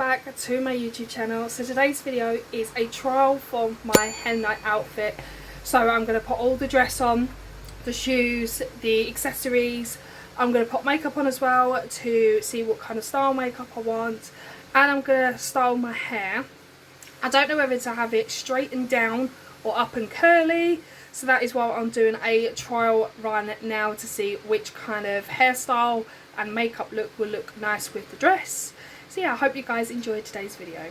back to my YouTube channel. So today's video is a trial for my hen night outfit. So I'm going to put all the dress on, the shoes, the accessories. I'm going to put makeup on as well to see what kind of style makeup I want, and I'm going to style my hair. I don't know whether to have it straightened down or up and curly, so that is why I'm doing a trial run now to see which kind of hairstyle and makeup look will look nice with the dress. So yeah, I hope you guys enjoyed today's video.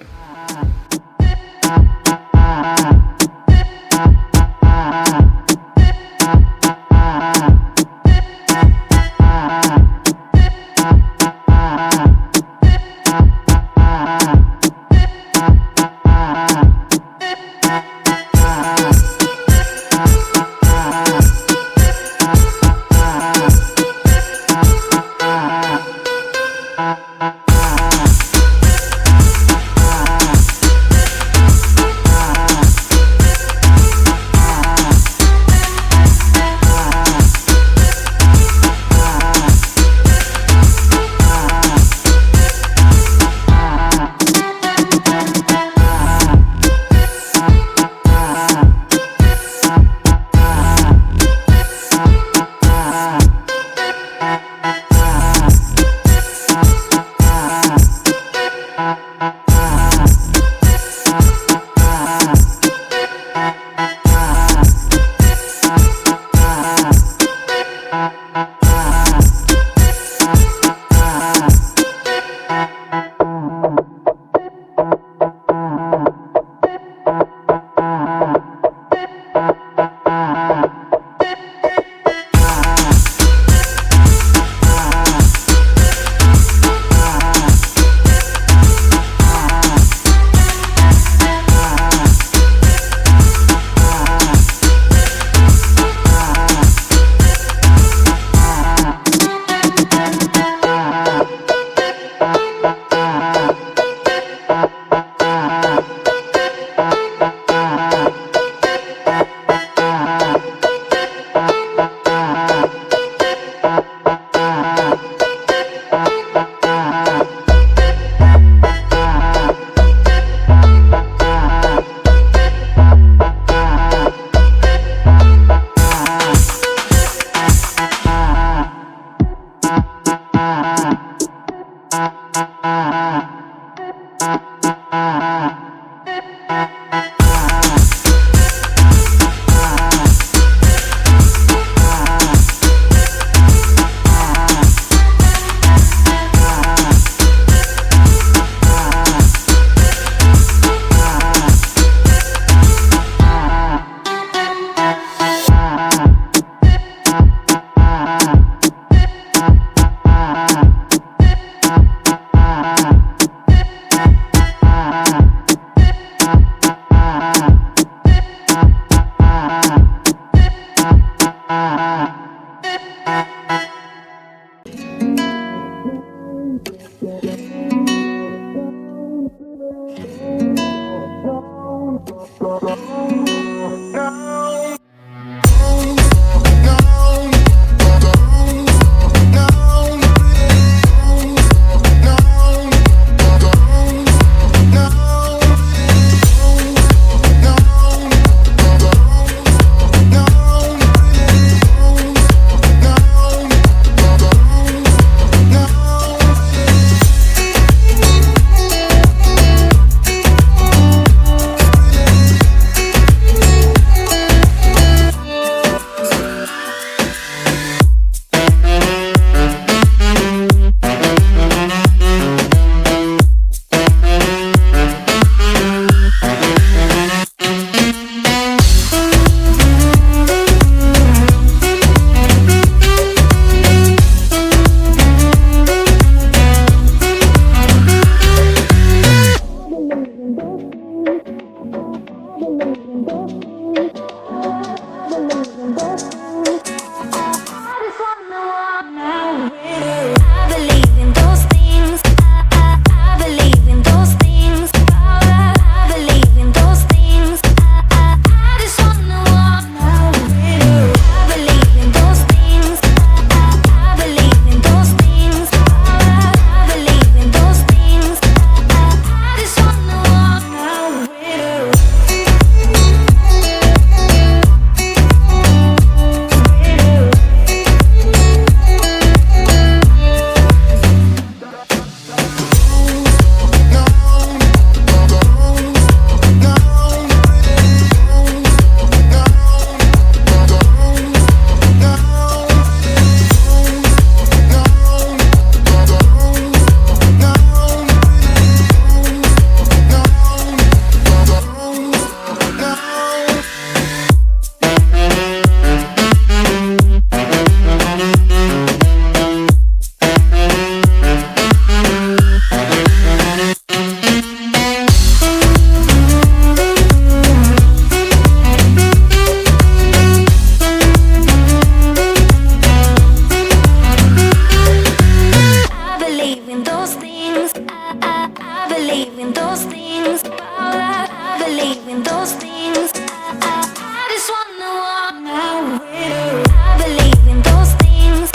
believe in those things. I believe in those things. I just wanna walk now with her. I believe in those things.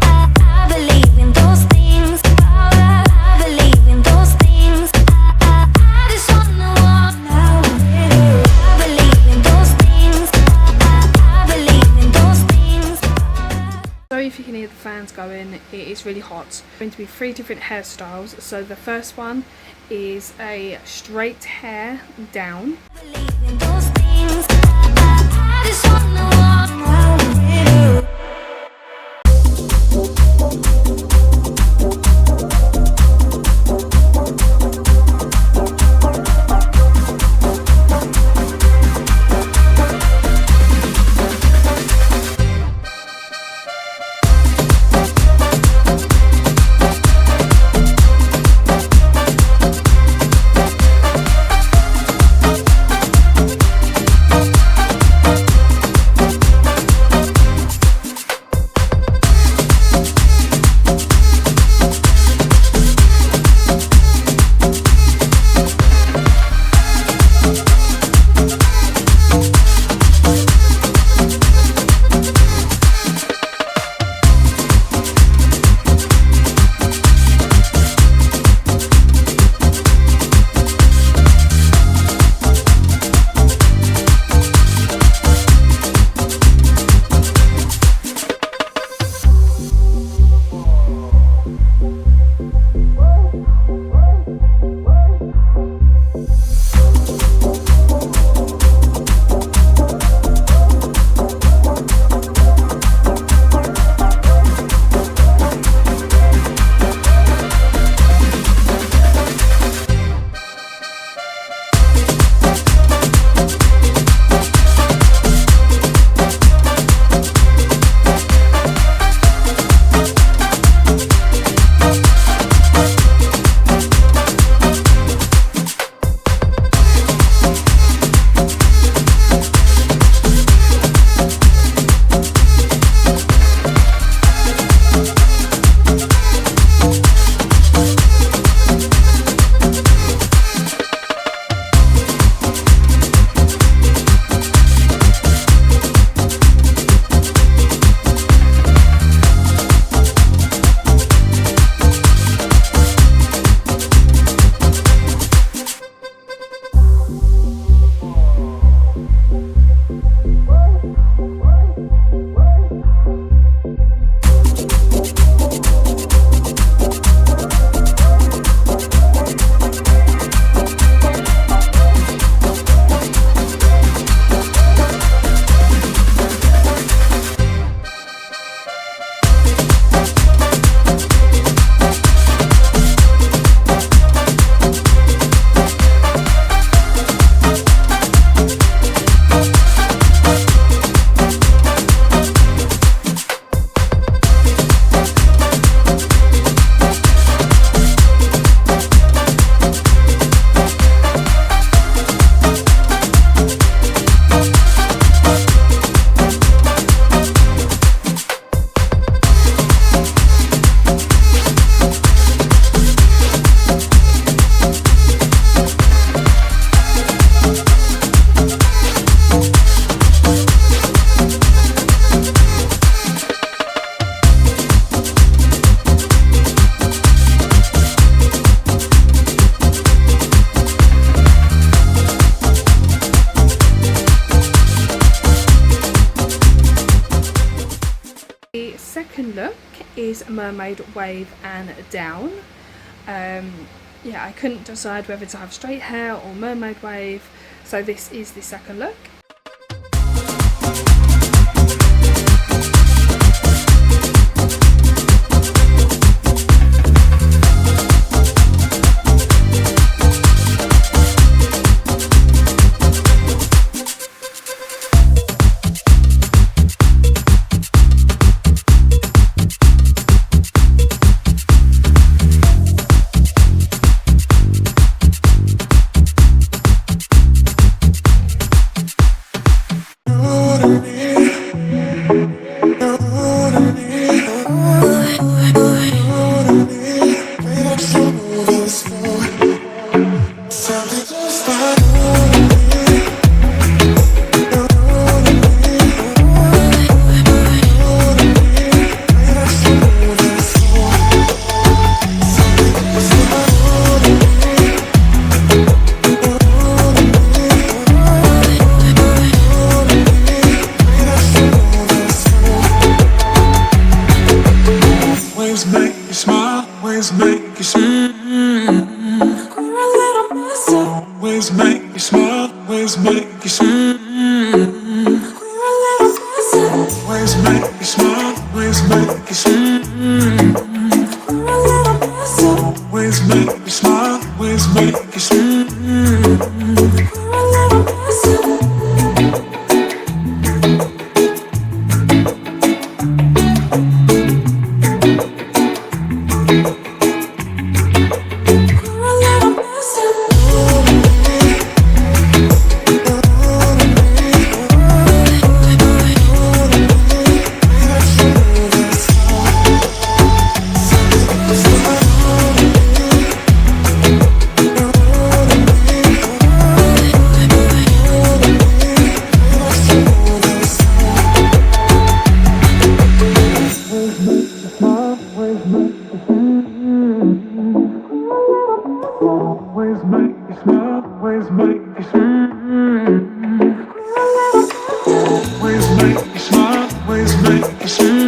I believe in those things. I believe in those things. I just wanna walk now with her. I believe in those things. I believe in those things. Sorry if you can hear the fans going, it is really hot. There's going to be 3 different hairstyles. So the first one is a straight hair down. I believe in those things. I just wanna walk now with her. second look is mermaid wave and down. Yeah, I couldn't decide whether to have straight hair or mermaid wave, so this is the second look. Always make you smile. Always make you smile. Always make you smile. Always make you smile. Always make you smile. Always make you smile. Always make you smile. Always make you smile. Always make you smile.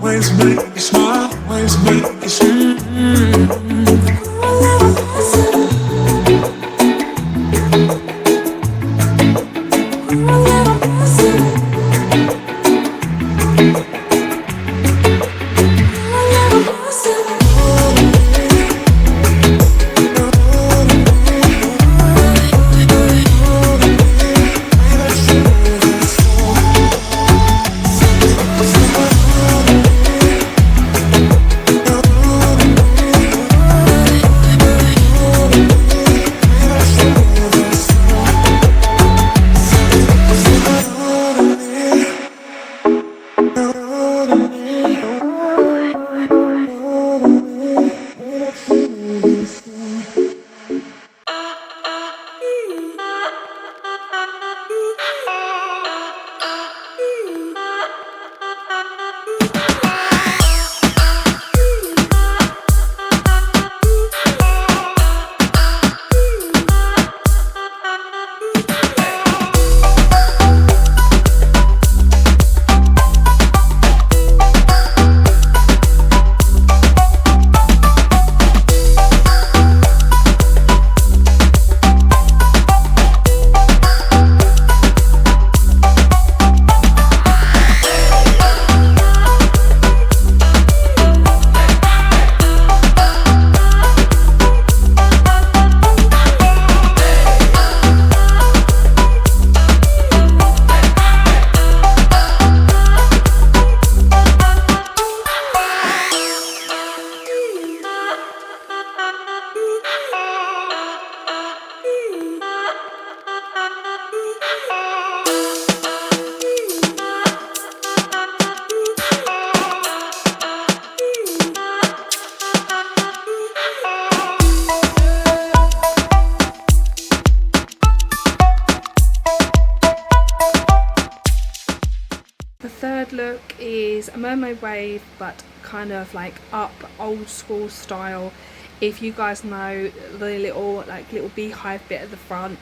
Always make you smile. Always make you smile. The third look is a mermaid wave, but kind of like up old school style. If you guys know the little beehive bit at the front,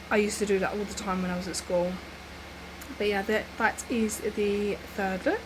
I used to do that all the time when I was at school. But yeah, that is the third look.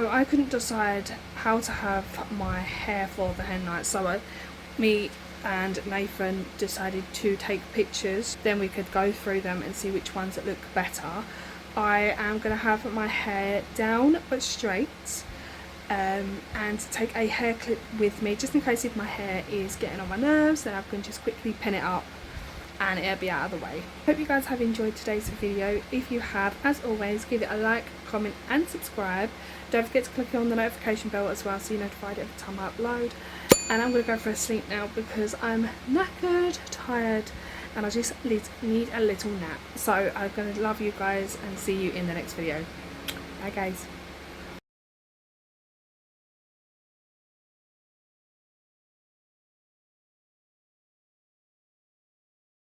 I couldn't decide how to have my hair for the hen night, so me and Nathan decided to take pictures, then we could go through them and see which ones that look better. I am going to have my hair down but straight, and take a hair clip with me, just in case if my hair is getting on my nerves, then I can just quickly pin it up and it'll be out of the way. Hope you guys have enjoyed today's video. If you have, as always, give it a like, comment and subscribe. Don't forget to click on the notification bell as well so you're notified every time I upload. And I'm going to go for a sleep now because I'm knackered, tired, and I just need a little nap. So I'm going to love you guys and see you in the next video. Bye guys.